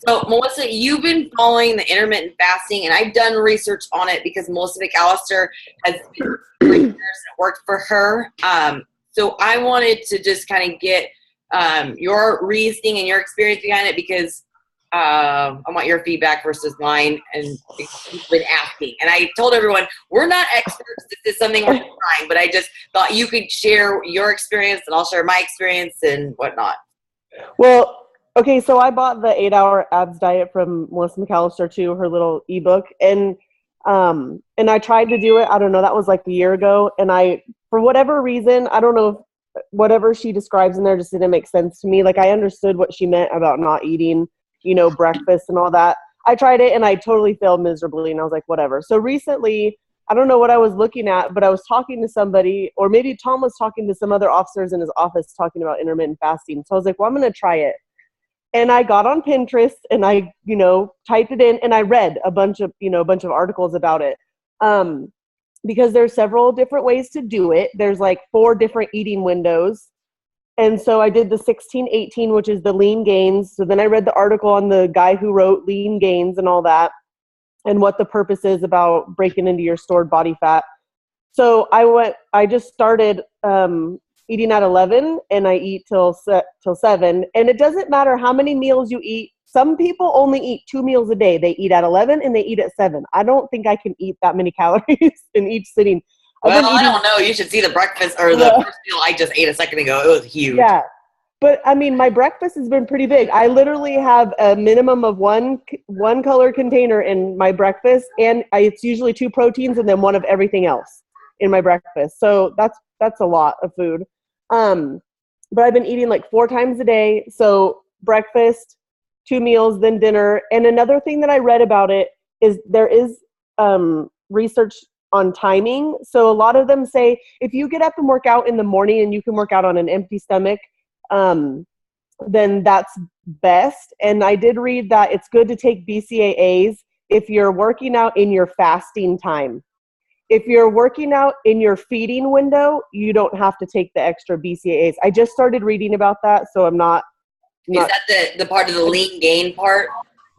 So, Melissa, you've been following the intermittent fasting, and I've done research on it because Melissa McAllister has been for years and it worked for her. So I wanted to just kind of get your reasoning and your experience behind it because I want your feedback versus mine, and you've been asking. And I told everyone, we're not experts. This is something we're trying, but I just thought you could share your experience, and I'll share my experience and whatnot. Well, okay, so I bought the 8-Hour Abs Diet from Melissa McAllister too, her little ebook, and I tried to do it. I don't know, that was like a year ago, and for whatever reason, I don't know if whatever she describes in there just didn't make sense to me. Like, I understood what she meant about not eating, breakfast and all that. I tried it and I totally failed miserably, and I was like, whatever. So recently, I don't know what I was looking at, but I was talking to somebody, or maybe Tom was talking to some other officers in his office talking about intermittent fasting. So I was like, well, I'm going to try it. And I got on Pinterest and I, typed it in, and I read a bunch of articles about it. Because there's several different ways to do it. There's like 4 different eating windows. And so I did the 16-18, which is the lean gains. So then I read the article on the guy who wrote Lean Gains and all that, and what the purpose is about breaking into your stored body fat. So I just started eating at 11, and I eat till 7. And it doesn't matter how many meals you eat. Some people only eat 2 meals a day. They eat at 11 and they eat at 7. I don't think I can eat that many calories in each sitting. Well, I don't know. You should see the breakfast or the first meal I just ate a second ago. It was huge. Yeah. But I mean, my breakfast has been pretty big. I literally have a minimum of one color container in my breakfast, and it's usually 2 proteins and then 1 of everything else in my breakfast. So that's a lot of food. But I've been eating like 4 times a day. So breakfast, 2 meals, then dinner. And another thing that I read about it is there is research on timing. So a lot of them say if you get up and work out in the morning and you can work out on an empty stomach, then that's best. And I did read that it's good to take BCAAs if you're working out in your fasting time. If you're working out in your feeding window, you don't have to take the extra BCAAs. I just started reading about that, so I'm not. Is that the part of the lean gain part?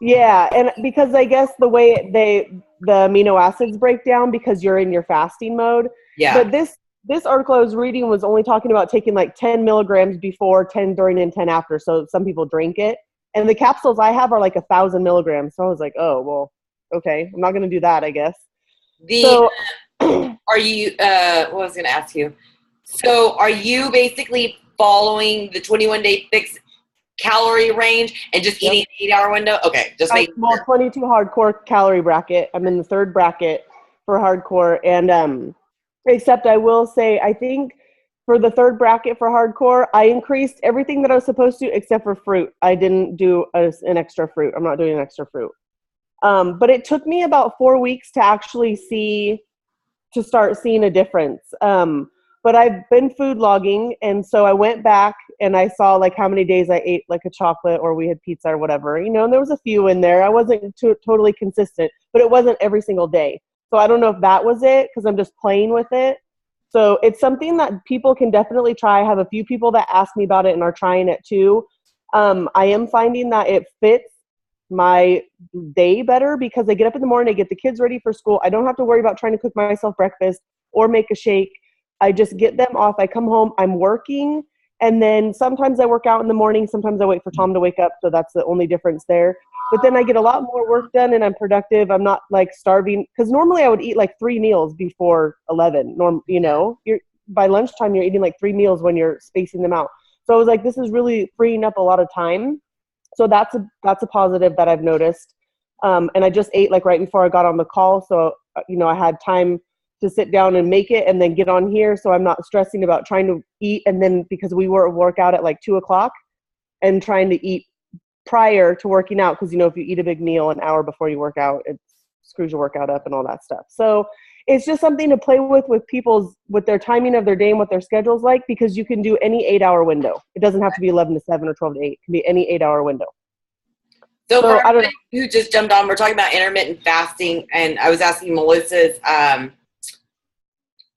Yeah, and because I guess the way the amino acids break down because you're in your fasting mode. Yeah. But this article I was reading was only talking about taking like 10 milligrams before, 10 during, and 10 after. So some people drink it. And the capsules I have are like 1,000 milligrams. So I was like, oh, well, okay. I'm not going to do that, I guess. Are you, what was I going to ask you? So are you basically following the 21-day fixed calorie range and just eating an 8-hour window? Okay, just making sure. 22 hardcore calorie bracket. I'm in the 3rd bracket for hardcore. And except I will say, I think for the 3rd bracket for hardcore, I increased everything that I was supposed to except for fruit. I didn't do an extra fruit. I'm not doing an extra fruit. But it took me about 4 weeks to actually start seeing a difference. But I've been food logging, and so I went back and I saw like how many days I ate like a chocolate or we had pizza or whatever, and there was a few in there. I wasn't totally consistent, but it wasn't every single day. So I don't know if that was it because I'm just playing with it. So it's something that people can definitely try. I have a few people that ask me about it and are trying it too. I am finding that it fits my day better because I get up in the morning, I get the kids ready for school. I don't have to worry about trying to cook myself breakfast or make a shake. I just get them off. I come home, I'm working, and then sometimes I work out in the morning. Sometimes I wait for Tom to wake up, so that's the only difference there. But then I get a lot more work done and I'm productive. I'm not like starving because normally I would eat like 3 meals before 11. By lunchtime you're eating like 3 meals when you're spacing them out. So I was like, this is really freeing up a lot of time. So that's a positive that I've noticed. And I just ate like right before I got on the call. So, I had time to sit down and make it and then get on here. So I'm not stressing about trying to eat. And then because we were work out at like 2:00 and trying to eat prior to working out. Cause if you eat a big meal an hour before you work out, it screws your workout up and all that stuff. So it's just something to play with with their timing of their day and what their schedule's like, because you can do any 8-hour window. It doesn't have to be 11 to 7 or 12 to 8. It can be any 8-hour window. So for everybody who just jumped on, we're talking about intermittent fasting, and I was asking Melissa's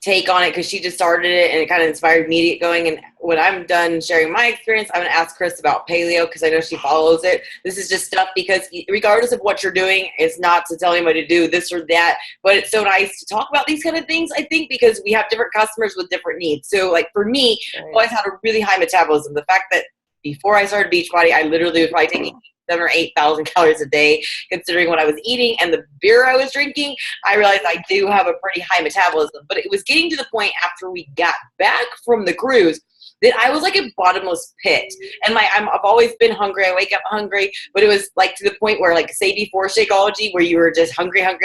take on it because she just started it and it kind of inspired me to get going. And when I'm done sharing my experience, I'm going to ask Chris about paleo because I know she follows it. This is just stuff because regardless of what you're doing, it's not to tell anybody to do this or that, but it's so nice to talk about these kind of things, I think, because we have different customers with different needs. So like for me, I've always had a really high metabolism. The fact that before I started Beachbody, I literally was probably taking 7,000 or 8,000 calories a day, considering what I was eating and the beer I was drinking. I realized I do have a pretty high metabolism, but it was getting to the point after we got back from the cruise that I was like a bottomless pit. And I've always been hungry. I wake up hungry, but it was like to the point where, like, say before Shakeology, where you were just hungry, and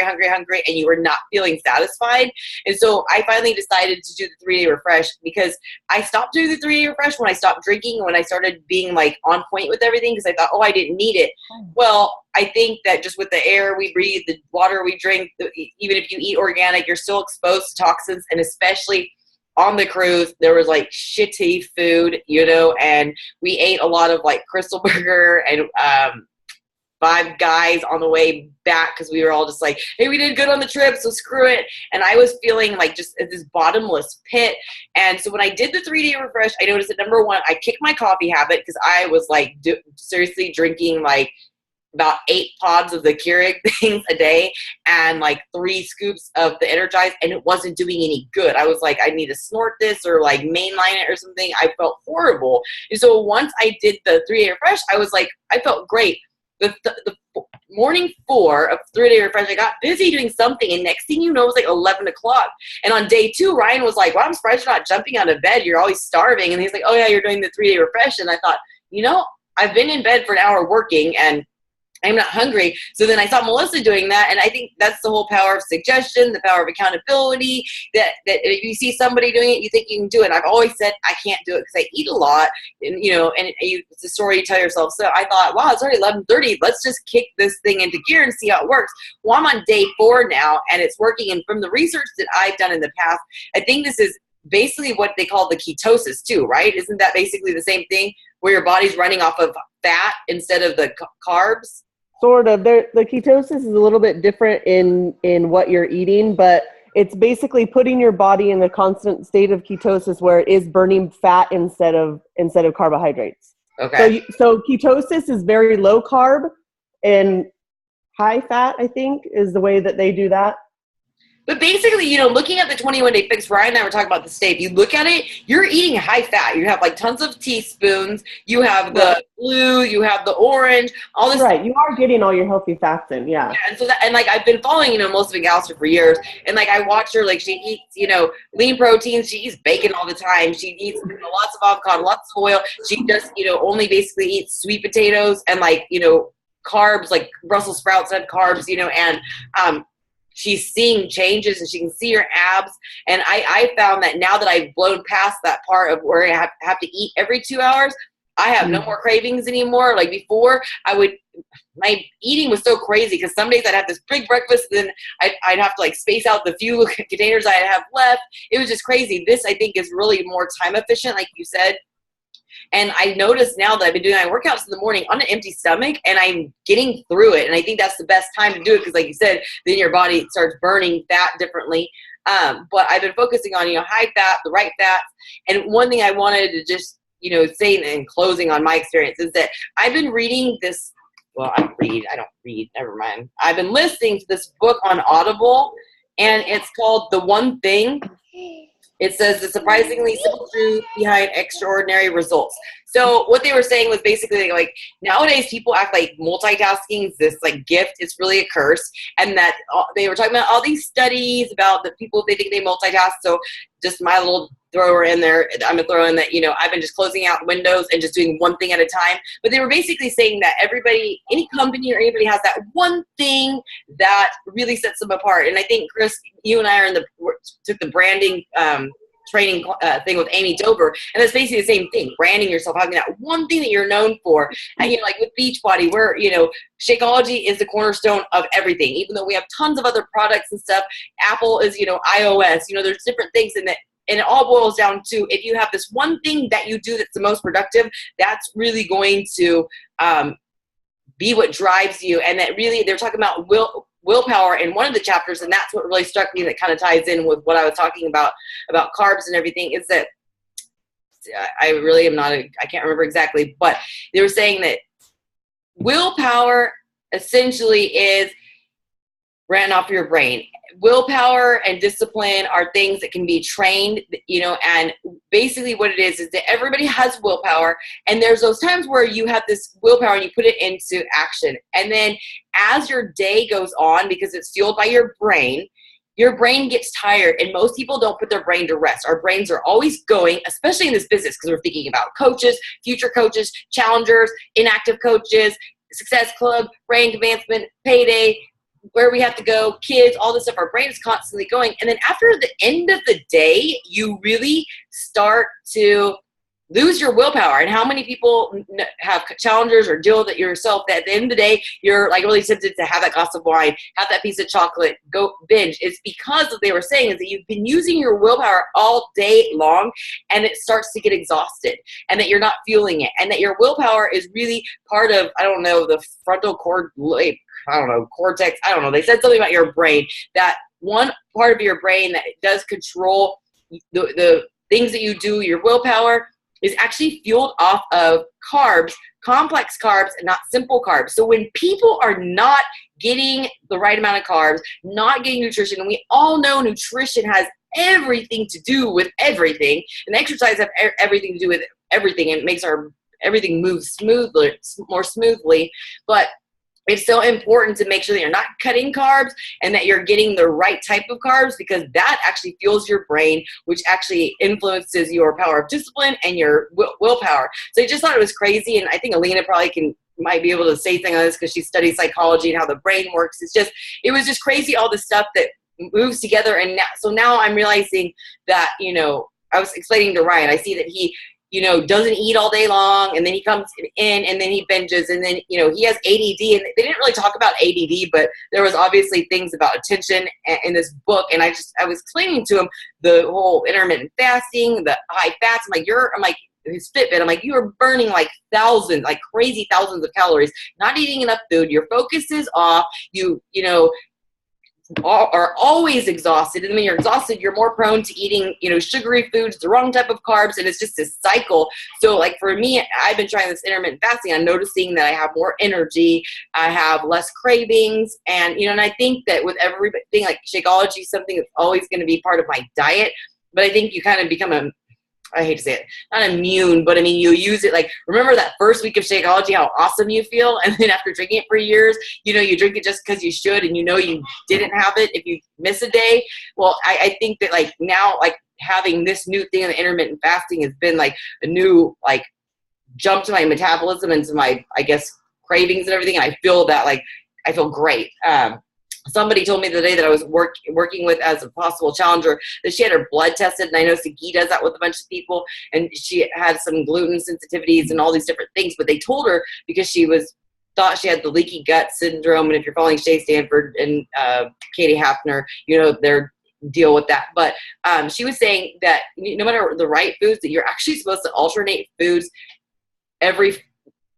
you were not feeling satisfied. And so I finally decided to do the 3-day refresh because I stopped doing the 3-day refresh when I stopped drinking, when I started being like on point with everything, because I thought, oh, I didn't need it. Well, I think that just with the air we breathe, the water we drink, even if you eat organic, you're still exposed to toxins, and especially on the cruise, there was like shitty food, and we ate a lot of like Crystal Burger and Five Guys on the way back because we were all just like, hey, we did good on the trip, so screw it. And I was feeling like just this bottomless pit. And so when I did the 3-day refresh, I noticed that number one, I kicked my coffee habit because I was like seriously drinking like about 8 pods of the Keurig things a day and like 3 scoops of the Energize, and it wasn't doing any good. I was like, I need to snort this or like mainline it or something. I felt horrible. And so once I did the 3-day refresh, I was like, I felt great. The morning 4 of 3-day refresh, I got busy doing something, and next thing you know, it was like 11 o'clock. And on day 2, Ryan was like, well, I'm surprised you're not jumping out of bed. You're always starving. And he's like, oh yeah, you're doing the 3-day refresh. And I thought, I've been in bed for an hour working and I'm not hungry. So then I saw Melissa doing that, and I think that's the whole power of suggestion, the power of accountability, that if you see somebody doing it, you think you can do it. And I've always said I can't do it because I eat a lot, and it's a story you tell yourself. So I thought, wow, it's already 11:30. Let's just kick this thing into gear and see how it works. Well, I'm on day 4 now, and it's working. And from the research that I've done in the past, I think this is basically what they call the ketosis too, right? Isn't that basically the same thing where your body's running off of fat instead of the carbs? Sort of. The ketosis is a little bit different in what you're eating, but it's basically putting your body in a constant state of ketosis where it is burning fat instead of carbohydrates. Okay. So ketosis is very low carb and high fat, I think, is the way that they do that. But basically, looking at the 21-day fix, Ryan and I were talking about the steak. You look at it, you're eating high fat. You have like tons of teaspoons. You have the blue, you have the orange, all this. Right. You are getting all your healthy fats in. Yeah. And so like I've been following, most of McAllister for years. And like I watch her, like she eats, lean proteins. She eats bacon all the time. She eats lots of avocado, lots of oil. She just, only basically eats sweet potatoes and like, carbs, like Brussels sprouts have carbs, and she's seeing changes and she can see her abs. And I found that now that I've blown past that part of where I have to eat every 2 hours, I have no more cravings anymore. Like before, my eating was so crazy because some days I'd have this big breakfast, then I'd have to like space out the few containers I have left. It was just crazy. This, I think, is really more time efficient, like you said. And I noticed now that I've been doing my workouts in the morning on an empty stomach, and I'm getting through it. And I think that's the best time to do it because, like you said, then your body starts burning fat differently. But I've been focusing on, high fat, the right fats. And one thing I wanted to just, say in closing on my experience is that I've been reading this. Well, I don't read. Never mind. I've been listening to this book on Audible, and it's called The One Thing. It says the surprisingly simple truth behind extraordinary results. So what they were saying was basically like nowadays people act like multitasking is this like gift. It's really a curse. And that they were talking about all these studies about the people, they think they multitask. So just my little thrower in there, I'm going to throw in that, I've been just closing out windows and just doing one thing at a time. But they were basically saying that everybody, any company or anybody has that one thing that really sets them apart. And I think, Chris, you and I are took the branding training thing with Amy Dover, and that's basically the same thing, branding yourself, having that one thing that you're known for. And like with Beachbody, where Shakeology is the cornerstone of everything, even though we have tons of other products and stuff. Apple is iOS, there's different things in that. And it all boils down to, if you have this one thing that you do that's the most productive, that's really going to be what drives you. And that really, they're talking about willpower in one of the chapters, and that's what really struck me, that kind of ties in with what I was talking about carbs and everything, is that I really am not, I can't remember exactly, but they were saying that willpower essentially is ran off your brain. Willpower and discipline are things that can be trained, and basically what it is that everybody has willpower, and there's those times where you have this willpower and you put it into action. And then as your day goes on, because it's fueled by your brain gets tired, and most people don't put their brain to rest. Our brains are always going, especially in this business, because we're thinking about coaches, future coaches, challengers, inactive coaches, success club, rank advancement, payday, where we have to go, kids, all this stuff. Our brain is constantly going. And then after the end of the day, you really start to lose your willpower. And how many people have challengers or deal with it yourself, that at the end of the day, you're like really tempted to have that glass of wine, have that piece of chocolate, go binge. It's because what they were saying is that you've been using your willpower all day long, and it starts to get exhausted, and that you're not feeling it, and that your willpower is really part of, I don't know, the frontal cortex. I don't know. They said something about your brain, that one part of your brain that does control the things that you do, your willpower, is actually fueled off of carbs, complex carbs, and not simple carbs. So when people are not getting the right amount of carbs, not getting nutrition, and we all know nutrition has everything to do with everything, and exercise have everything to do with everything, and it makes everything move more smoothly. But it's so important to make sure that you're not cutting carbs, and that you're getting the right type of carbs, because that actually fuels your brain, which actually influences your power of discipline and your willpower. So I just thought it was crazy. And I think Alina probably might be able to say something on this, because she studies psychology and how the brain works. It was just crazy, all the stuff that moves together. And now I'm realizing that, I was explaining to Ryan, I see that he doesn't eat all day long, and then he comes in and then he binges, and then, he has ADD, and they didn't really talk about ADD, but there was obviously things about attention in this book. And I was explaining to him the whole intermittent fasting, the high fats. I'm like, his Fitbit, I'm like, you are burning like crazy thousands of calories, not eating enough food. Your focus is off. Are always exhausted, and when you're exhausted, you're more prone to eating sugary foods, the wrong type of carbs, and it's just this cycle. So like for me, I've been trying this intermittent fasting. I'm noticing that I have more energy, I have less cravings, and and I think that with everything, like Shakeology is something that's always going to be part of my diet. But I think you kind of become I hate to say it, not immune, but I mean, you use it. Like, remember that first week of Shakeology, how awesome you feel? And then after drinking it for years, you drink it just because you should, and you didn't have it if you miss a day. Well, I think that like now, like having this new thing in the intermittent fasting has been like a new, like, jump to my metabolism and to my, I guess, cravings and everything. And I feel that, like, I feel great. Somebody told me the day that I was working with as a possible challenger that she had her blood tested, and I know Sagi does that with a bunch of people, and she had some gluten sensitivities and all these different things, but they told her, because she thought she had the leaky gut syndrome, and if you're following Shay Stanford and Katie Hafner, their deal with that. But she was saying that no matter the right foods, that you're actually supposed to alternate foods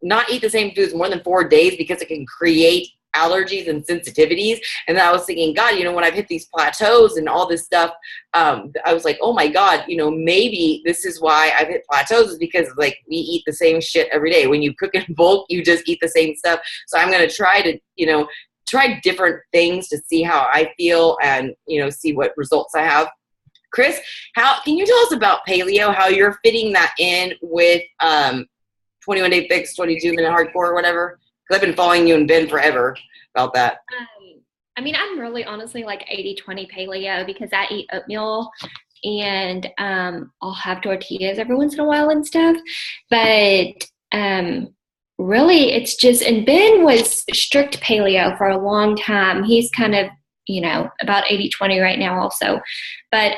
not eat the same foods more than 4 days, because it can create allergies and sensitivities. And then I was thinking, God, when I've hit these plateaus and all this stuff, I was like, oh my God, maybe this is why I've hit plateaus, is because like we eat the same shit every day. When you cook in bulk, you just eat the same stuff. So I'm going to try to, try different things to see how I feel and, see what results I have. Chris, can you tell us about Paleo, how you're fitting that in with 21 Day Fix, 22 Minute Hardcore, or whatever? Because I've been following you and Ben forever about that. I'm really honestly like 80-20 paleo, because I eat oatmeal and I'll have tortillas every once in a while and stuff. But really it's just, and Ben was strict paleo for a long time. He's kind of, about 80-20 right now also. But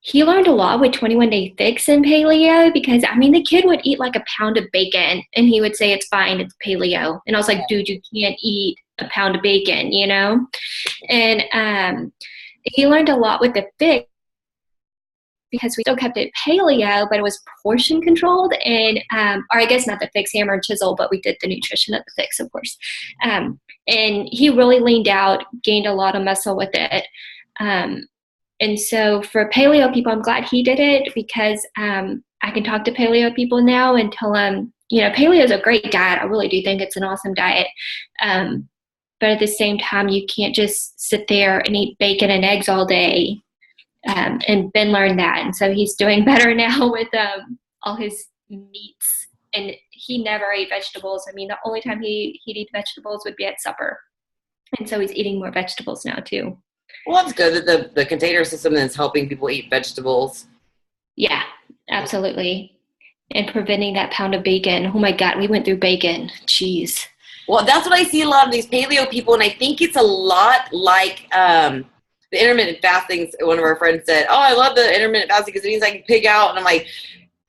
he learned a lot with 21 Day Fix and paleo, because the kid would eat like a pound of bacon and he would say it's fine, it's paleo. And I was like, dude, you can't eat a pound of bacon, And he learned a lot with the fix, because we still kept it paleo, but it was portion controlled. And, or I guess not the fix, hammer and chisel, but we did the nutrition at the fix, of course. And he really leaned out, gained a lot of muscle with it. And so for paleo people, I'm glad he did it, because I can talk to paleo people now and tell them, you know, paleo is a great diet. I really do think it's an awesome diet. But at the same time, you can't just sit there and eat bacon and eggs all day. And Ben learned that. And so he's doing better now with all his meats. And he never ate vegetables. I mean, the only time he'd eat vegetables would be at supper. And so he's eating more vegetables now too. Well, that's good that the container system is helping people eat vegetables. Yeah, absolutely. And preventing that pound of bacon. Oh my God, we went through bacon. Jeez. Well, that's what I see a lot of these paleo people, and I think it's a lot like the intermittent fasting. One of our friends said, "Oh, I love the intermittent fasting because it means I can pig out." And I'm like,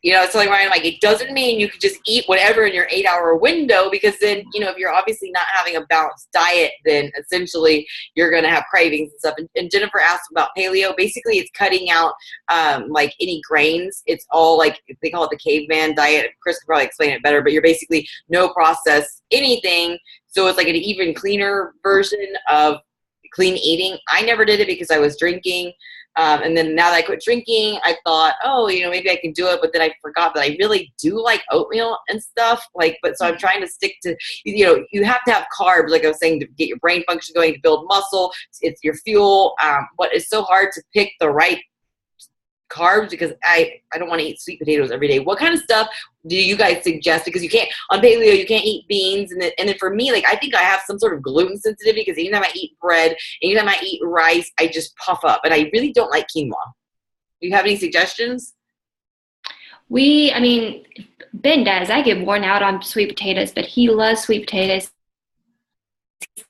you know, it's like Ryan, like, it doesn't mean you can just eat whatever in your 8-hour window, because then, you know, if you're obviously not having a balanced diet, then essentially you're going to have cravings and stuff. And Jennifer asked about paleo. Basically, it's cutting out like any grains. It's all like, they call it the caveman diet. Chris could probably explain it better, but you're basically no process anything. So it's like an even cleaner version of clean eating. I never did it because I was drinking. And then now that I quit drinking, I thought, oh, you know, maybe I can do it. But then I forgot that I really do like oatmeal and stuff. Like, but so I'm trying to stick to, you know, you have to have carbs, like I was saying, to get your brain function going, to build muscle. It's your fuel. But it's so hard to pick the right carbs, because I don't want to eat sweet potatoes every day. What kind of stuff do you guys suggest? Because you can't, on paleo, you can't eat beans. And then for me, like, I think I have some sort of gluten sensitivity, because anytime I eat bread, anytime I eat rice, I just puff up. And I really don't like quinoa. Do you have any suggestions? I mean, Ben does. I get worn out on sweet potatoes, but he loves sweet potatoes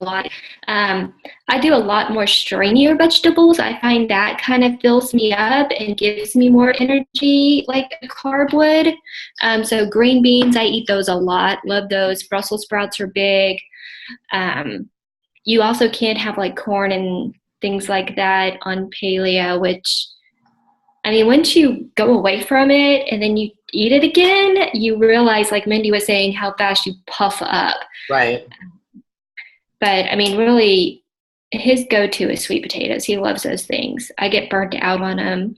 a lot. I do a lot more stringier vegetables. I find that kind of fills me up and gives me more energy, like a carb would. So green beans, I eat those a lot. Love those. Brussels sprouts are big. You also can't have like corn and things like that on paleo, which, I mean, once you go away from it and then you eat it again, you realize, like Mindy was saying, how fast you puff up. Right. But I mean, really, his go-to is sweet potatoes. He loves those things. I get burnt out on them.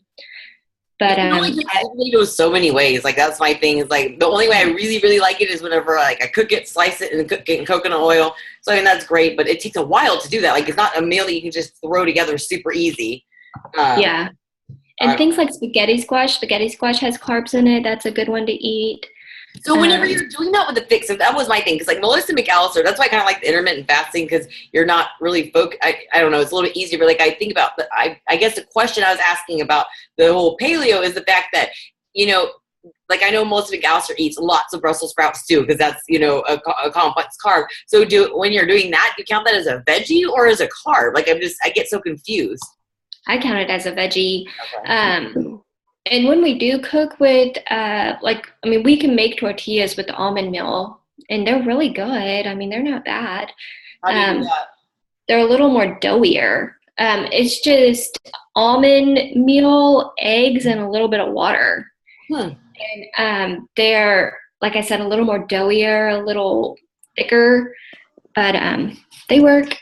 But I really go so many ways. Like, that's my thing. Is like, the only way I really, really like it is whenever, like, I cook it, slice it, and cook it in coconut oil. So I mean, that's great, but it takes a while to do that. Like, it's not a meal that you can just throw together super easy. Yeah. And things like spaghetti squash. Spaghetti squash has carbs in it. That's a good one to eat. So whenever you're doing that with the fix, that was my thing. Because like Melissa McAllister, that's why I kind of like the intermittent fasting, because you're not really focused. I don't know, it's a little bit easier. But like, I think about, I guess the question I was asking about the whole paleo is the fact that, you know, like, I know Melissa McAllister eats lots of Brussels sprouts too, because that's, you know, a complex carb. So when you're doing that, do you count that as a veggie or as a carb? Like, I get so confused. I count it as a veggie. Okay. And when we do cook with, we can make tortillas with the almond meal, and they're really good. I mean, they're not bad. How do you do that? They're a little more doughier. It's almond meal, eggs, and a little bit of water. And they're, like I said, a little more doughier, a little thicker, but they work.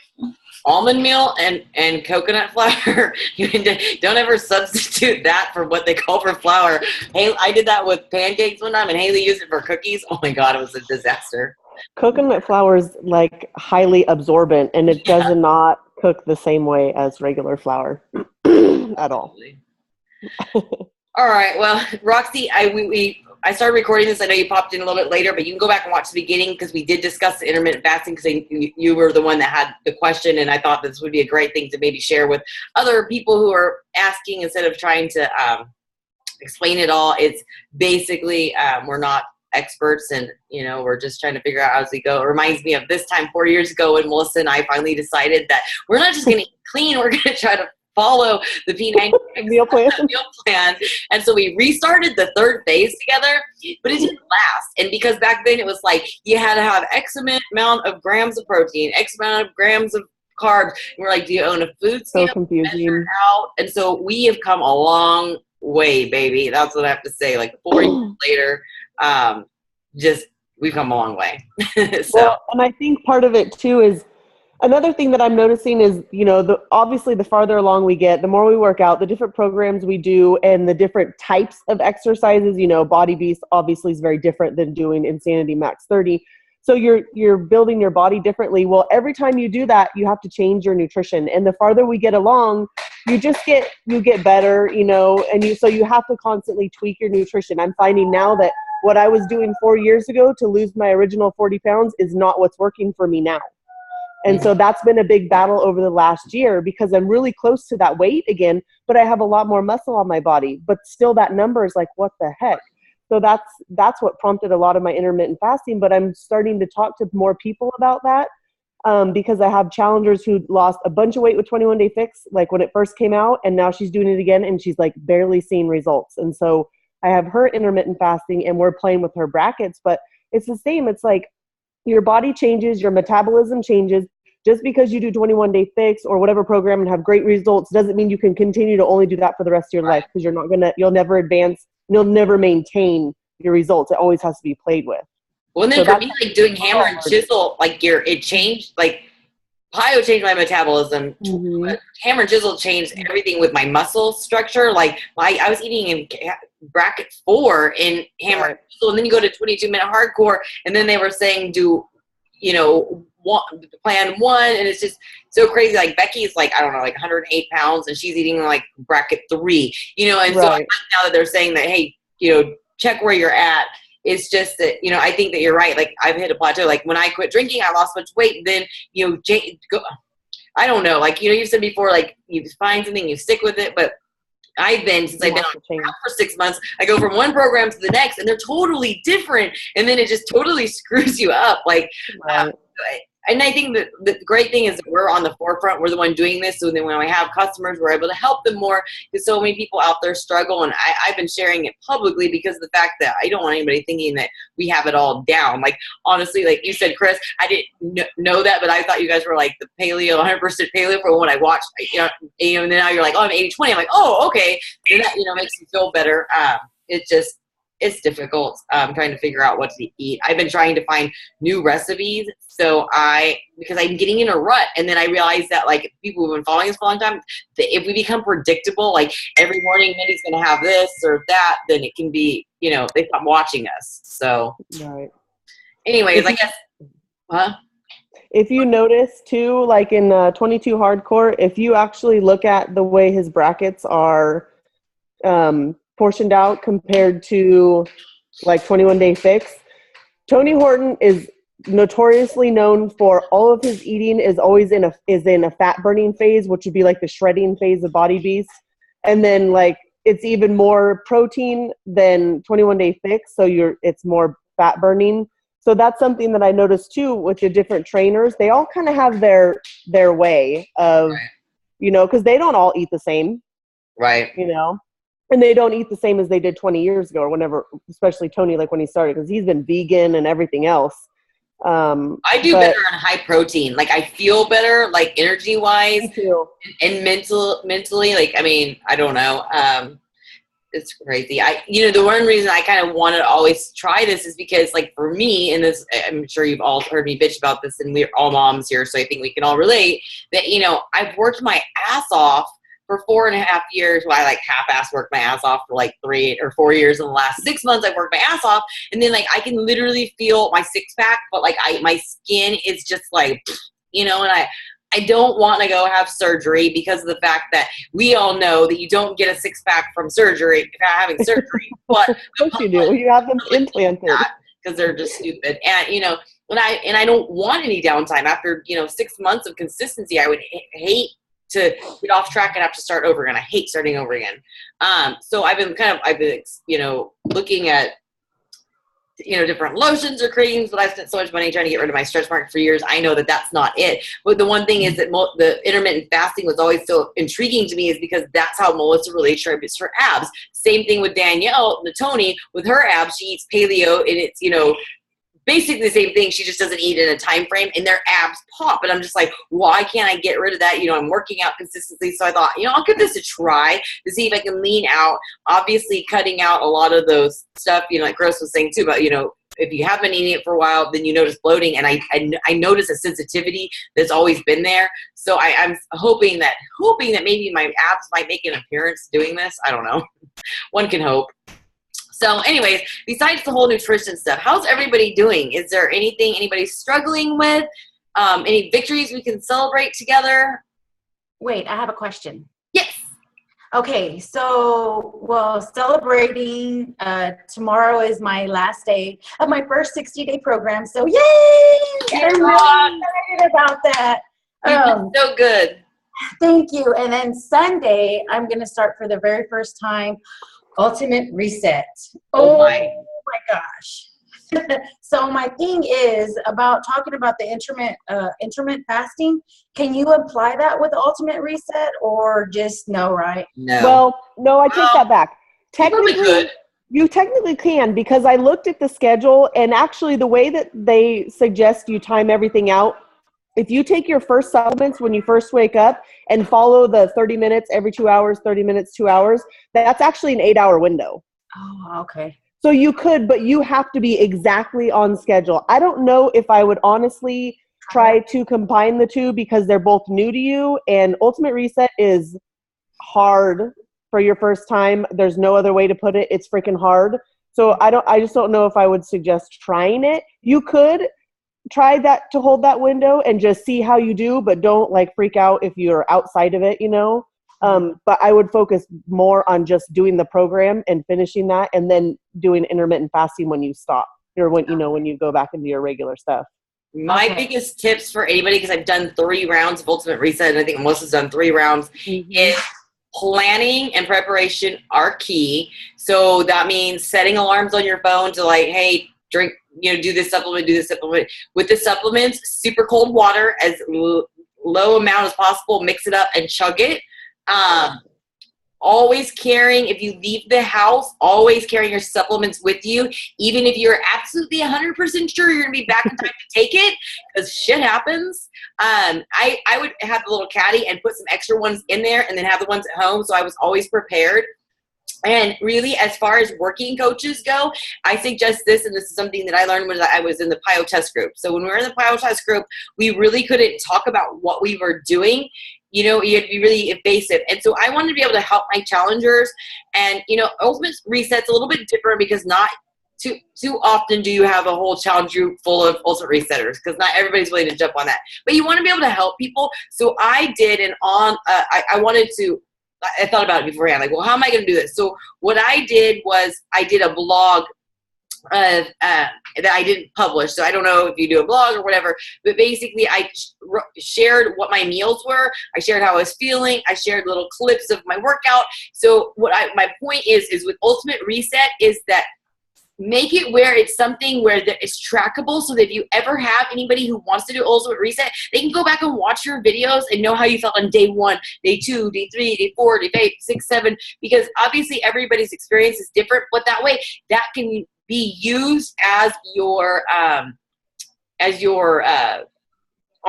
Almond meal and coconut flour. Don't ever substitute that for what they call for flour. Hey, I did that with pancakes one time, and Haley used it for cookies. Oh my God, it was a disaster. Coconut flour is like highly absorbent, and it does not cook the same way as regular flour at all. All right. Well, Roxy, I started recording this. I know you popped in a little bit later, but you can go back and watch the beginning, because we did discuss the intermittent fasting, because you were the one that had the question, and I thought this would be a great thing to maybe share with other people who are asking, instead of trying to explain it all. It's basically, we're not experts, and, you know, we're just trying to figure out as we go. It reminds me of this time 4 years ago when Melissa and I finally decided that we're not just going to eat clean, we're going to try to follow the P90 meal plan. And so we restarted the third phase together, but it didn't last. And because back then it was like, you had to have X amount of grams of protein, X amount of grams of carbs. And we're like, do you own a food stamp? So confusing. Out? And so we have come a long way, baby. That's what I have to say. Like 4 years later, we've come a long way. So. Well, and I think part of it too is another thing that I'm noticing is, obviously the farther along we get, the more we work out, the different programs we do, and the different types of exercises. Body Beast obviously is very different than doing Insanity Max 30. So you're building your body differently. Well, every time you do that, you have to change your nutrition. And the farther we get along, you get better, and so you have to constantly tweak your nutrition. I'm finding now that what I was doing 4 years ago to lose my original 40 pounds is not what's working for me now. And so that's been a big battle over the last year, because I'm really close to that weight again, but I have a lot more muscle on my body, but still that number is like, what the heck? So that's what prompted a lot of my intermittent fasting. But I'm starting to talk to more people about that, because I have challengers who lost a bunch of weight with 21 Day Fix, like when it first came out, and now she's doing it again and she's like barely seeing results. And so I have her intermittent fasting and we're playing with her brackets, but it's the same. It's like your body changes, your metabolism changes. Just because you do 21 Day Fix or whatever program and have great results doesn't mean you can continue to only do that for the rest of your life, because you'll never advance, you'll never maintain your results. It always has to be played with. Well, and then for me, like doing hammer and chisel, like it changed, like Paleo changed my metabolism. But hammer and chisel changed everything with my muscle structure. Like I was eating in bracket 4 in hammer and chisel, and then you go to 22-minute hardcore, and then they were saying plan 1, and it's just so crazy. Like Becky's like, I don't know, like 108 pounds, and she's eating like bracket 3, and so I like now that they're saying that, hey, check where you're at. It's just that, I think that you're right. Like I've hit a plateau. Like when I quit drinking, I lost much weight. Then, I don't know. Like, you've said before, like you find something, you stick with it. But since I've been on for 6 months, I go from one program to the next, and they're totally different. And then it just totally screws you up. Like, and I think that the great thing is that we're on the forefront. We're the one doing this. So then when we have customers, we're able to help them more, because so many people out there struggle. And I've been sharing it publicly because of the fact that I don't want anybody thinking that we have it all down. Like, honestly, like you said, Chris, I didn't know that, but I thought you guys were like the paleo, 100% paleo from when I watched, and then now you're like, oh, I'm 80-20. I'm like, oh, okay. And that, makes me feel better. It's difficult trying to figure out what to eat. I've been trying to find new recipes. Because I'm getting in a rut, and then I realized that like people who've been following us for a long time, that if we become predictable, like every morning Mindy's going to have this or that, then it can be, they stop watching us. So, anyways, I guess, if you notice too, like in 22 hardcore, if you actually look at the way his brackets are portioned out compared to like 21 Day Fix, Tony Horton is notoriously known for all of his eating is always in a fat burning phase, which would be like the shredding phase of Body Beast, and then like it's even more protein than 21 Day Fix, so it's more fat burning. So that's something that I noticed too with the different trainers. They all kind of have their way of, because they don't all eat the same, right? And they don't eat the same as they did 20 years ago or whenever, especially Tony, like when he started, because he's been vegan and everything else. I do better on high protein. Like I feel better, like energy wise and mentally. Like, I mean, I don't know. It's crazy. The one reason I kind of want to always try this is because, like, for me, and this, I'm sure you've all heard me bitch about this, and we're all moms here, so I think we can all relate that, I've worked my ass off for 4.5 years. Well, I like half-ass worked my ass off for like 3 or 4 years. In the last 6 months, I've worked my ass off, and then like I can literally feel my six-pack, but like my skin is just like, and I don't want to go have surgery because of the fact that we all know that you don't get a six-pack from surgery without having surgery. But of course you do. You have them implanted because they're just stupid. And and I don't want any downtime after 6 months of consistency. I would hate to get off track and have to start over again. I hate starting over again. So I've been looking at different lotions or creams, but I've spent so much money trying to get rid of my stretch marks for years. I know that that's not it. But the one thing is that the intermittent fasting was always so intriguing to me, is because that's how Melissa really attributes her abs. Same thing with Danielle, Tony, with her abs. She eats paleo, and it's, basically the same thing. She just doesn't eat in a time frame, and their abs pop. And I'm just like, why can't I get rid of that? You know, I'm working out consistently. So I thought, you know, I'll give this a try to see if I can lean out. Obviously, cutting out a lot of those stuff, you know, like Gross was saying too, about, you know, if you have been eating it for a while, then you notice bloating. And I notice a sensitivity that's always been there. So I'm hoping that maybe my abs might make an appearance doing this. I don't know. One can hope. So anyways, besides the whole nutrition stuff, how's everybody doing? Is there anything anybody's struggling with? Any victories we can celebrate together? Wait, I have a question. Yes. Okay, so, well, celebrating, tomorrow is my last day of my first 60-day program, so yay! I'm really excited about that. You've been so good. Thank you. And then Sunday, I'm going to start for the very first time, Ultimate Reset. Oh my gosh. So my thing is about talking about the intermittent fasting. Can you apply that with the Ultimate Reset or just no, right? No. Well, no, I take that back. Technically, Technically, you technically can, because I looked at the schedule, and actually the way that they suggest you time everything out, if you take your first supplements when you first wake up and follow the 30 minutes every 2 hours, 30 minutes, 2 hours, that's actually an 8-hour window. Oh, okay. So you could, but you have to be exactly on schedule. I don't know if I would honestly try to combine the two, because they're both new to you, and Ultimate Reset is hard for your first time. There's no other way to put it. It's freaking hard. So I just don't know if I would suggest trying it. You could try that to hold that window and just see how you do, but don't like freak out if you're outside of it, you know? But I would focus more on just doing the program and finishing that, and then doing intermittent fasting when you stop, or when, you know, when you go back into your regular stuff. My biggest tips for anybody, because I've done 3 rounds of Ultimate Reset, and I think Melissa's done 3 rounds, is planning and preparation are key. So that means setting alarms on your phone to like, hey, drink, you know, do this supplement. With the supplements, super cold water, as low amount as possible, mix it up and chug it. Always carrying, if you leave the house, always carrying your supplements with you, even if you're absolutely 100% sure you're gonna be back in time to take it, because shit happens. I would have a little caddy and put some extra ones in there, and then have the ones at home, so I was always prepared. And really, as far as working coaches go, I suggest this, and this is something that I learned when I was in the Paleo test group. So when we were in the Paleo test group, we really couldn't talk about what we were doing. You know, you had to be really evasive. And so I wanted to be able to help my challengers. And, you know, Ultimate Reset's a little bit different, because not too often do you have a whole challenge group full of Ultimate Resetters, because not everybody's willing to jump on that. But you want to be able to help people. So I did, and I wanted to, I thought about it beforehand, like, well, how am I going to do this? So what I did was I did a blog that I didn't publish. So I don't know if you do a blog or whatever, but basically I shared what my meals were. I shared how I was feeling. I shared little clips of my workout. So my point is with Ultimate Reset is that make it where it's something where it's trackable, so that if you ever have anybody who wants to do Ultimate Reset, they can go back and watch your videos and know how you felt on day 1, day 2, day 3, day 4, day 5, 6, 7, because obviously everybody's experience is different, but that way that can be used as your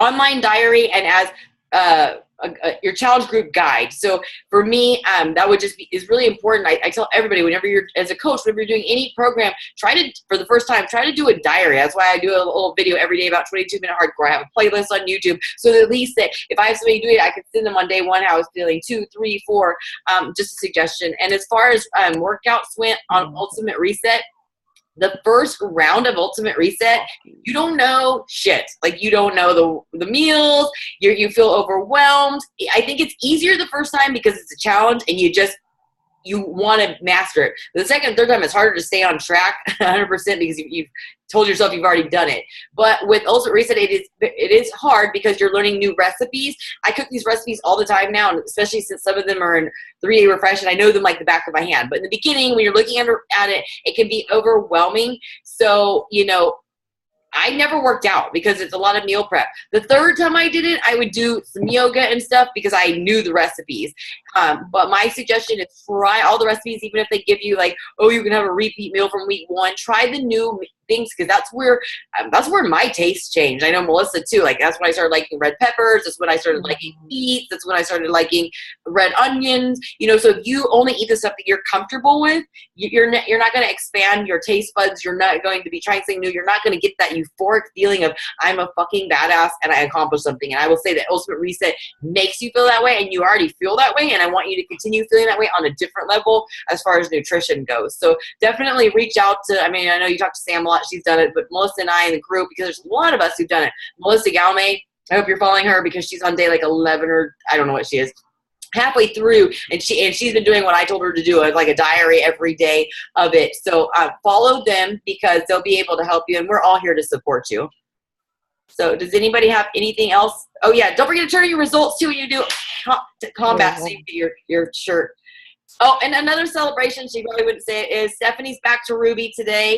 online diary and as your challenge group guide. So for me, that would just is really important. I tell everybody, whenever you're, as a coach, whenever you're doing any program, for the first time, try to do a diary. That's why I do a little video every day about 22-minute hardcore. I have a playlist on YouTube, so that at least that if I have somebody doing it, I can send them on day 1 how I was feeling, 2, 3, 4, just a suggestion. And as far as workouts went on Ultimate Reset, the first round of Ultimate Reset, you don't know shit. Like, you don't know the meals. You feel overwhelmed. I think it's easier the first time because it's a challenge and you want to master it. The second and third time, it's harder to stay on track 100% because you've told yourself you've already done it. But with Ultimate Reset, it is hard because you're learning new recipes. I cook these recipes all the time now, and especially since some of them are in 3-day refresh, and I know them like the back of my hand. But in the beginning, when you're looking at it, it can be overwhelming. So, you know, I never worked out because it's a lot of meal prep. The third time I did it, I would do some yoga and stuff because I knew the recipes. But my suggestion is try all the recipes, even if they give you like, oh, you can have a repeat meal from week 1. Try the new things, because that's where my taste changed. I know Melissa too. Like that's when I started liking red peppers. That's when I started liking beets. That's when I started liking red onions. So if you only eat the stuff that you're comfortable with, you're not going to expand your taste buds. You're not going to be trying something new. You're not going to get that euphoric feeling of I'm a fucking badass and I accomplished something. And I will say that Ultimate Reset makes you feel that way, and you already feel that way. And I want you to continue feeling that way on a different level as far as nutrition goes. So definitely reach out to, I know you talk to Sam a lot. She's done it, but Melissa and I in the group, because there's a lot of us who've done it. Melissa Galmay, I hope you're following her because she's on day like 11 or I don't know what she is. Halfway through, and she's been doing what I told her to do, like a diary every day of it. So follow them because they'll be able to help you, and we're all here to support you. So does anybody have anything else? Oh yeah, don't forget to turn in your results too when you do combat safety, your shirt. Oh, and another celebration, she probably wouldn't say it, is Stephanie's back to Ruby today.